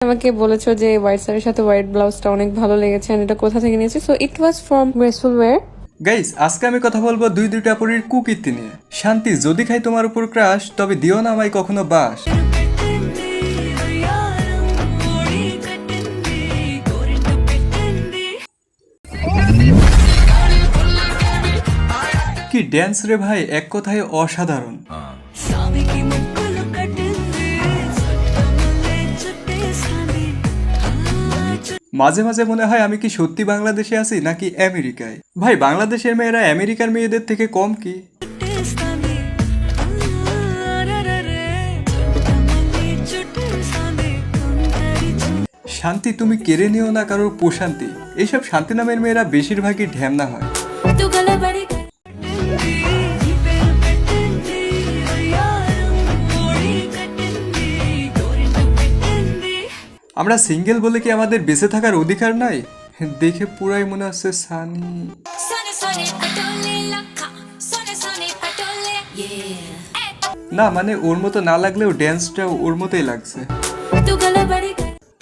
আমাকে বলেছো যে হোয়াইট শাড়ির সাথে হোয়াইট ব্লাউজটা অনেক ভালো লেগেছে, এটা কোথা থেকে নিয়েছি? So it was from graceful wear. Guys, আজকে আমি কথা বলবো দুইটা পরীর কুকীর্তি নিয়ে। শান্তি, যদি খাই তোমার উপর ক্রাশ, তবে দিও না আমায় কখনো বাস। কি ড্যান্স রে ভাই, এক কথায় অসাধারণ। মাঝে মাঝে মনে হয় আমি কি সত্যি বাংলাদেশে আছি নাকি আমেরিকায়। ভাই, বাংলাদেশের মেয়েরা আমেরিকার মেয়েদের থেকে কম কি? শান্তি, তুমি কেড়ে নিও না কারোর প্রশান্তি। এইসব শান্তি নামের মেয়েরা বেশিরভাগই ঢ্যামনা হয়। আমরা সিঙ্গেল বলে কি আমাদের বেঁচে থাকার অধিকার নাই? দেখে পুরাই মনে হচ্ছে সানি। না মানে ওর মতো না লাগলেও ড্যান্সটাও ওর মতোই লাগছে।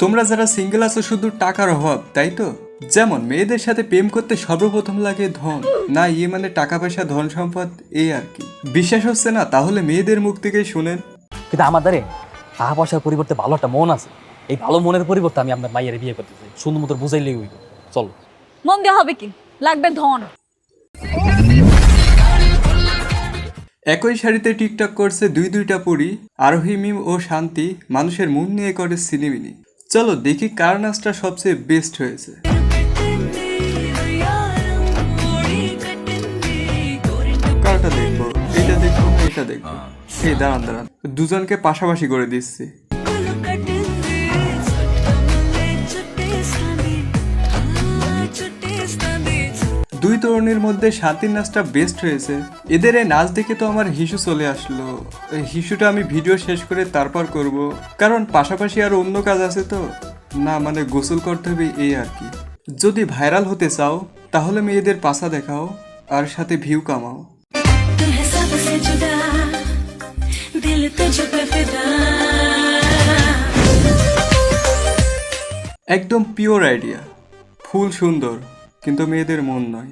তোমরা যারা সিঙ্গেল আছো শুধু টাকার অভাব, তাই তো? যেমন মেয়েদের সাথে প্রেম করতে সর্বপ্রথম লাগে ধন, না ইয়ে মানে টাকা পয়সা ধন সম্পদ, এই আর কি। বিশ্বাস হচ্ছে না? তাহলে মেয়েদের মুখ থেকে শুনেন। কিন্তু আমাদের টাকা পয়সার পরিবর্তে ভালো একটা মন আছে। এই ভালো মনের পরিবর্তে আমি আপনার মাইয়ের বিয়ে করতে চাই। সুন্দর মতো বুঝাইলেই হইব। চলো। মন দেওয়া হবে কি, লাগবে ধন। একই শাড়িতে টিকটক করছে দুইটা পরী, আরোহী মিম ও শান্তি, মানুষের মন নিয়ে করে সিনেমিনি। চলো দেখি কার নাচটা সবচেয়ে বেস্ট হয়েছে। কারটা দেখবো? এটা দেখবো, এটা দেখবো। এই দাঁড়ান, দুজনকে পাশাপাশি করে দিচ্ছি। দুই তরুণীর মধ্যে শান্তির নাচটা বেস্ট হয়েছে। এদের এই নাচ দেখে তো আমার হিসু চলে আসলো। এই হিসুটা আমি ভিডিও শেষ করে তারপর করব, কারণ পাশাপাশি আর অন্য কাজ আছে তো। না মানে গোসল করতে হবে, এই আর কি। যদি ভাইরাল হতে চাও তাহলে মেয়েদের পাছা দেখাও আর সাথে ভিউ কামাও। একদম পিওর আইডিয়া। ফুল সুন্দর কিন্তু মেয়েদের মন নয়।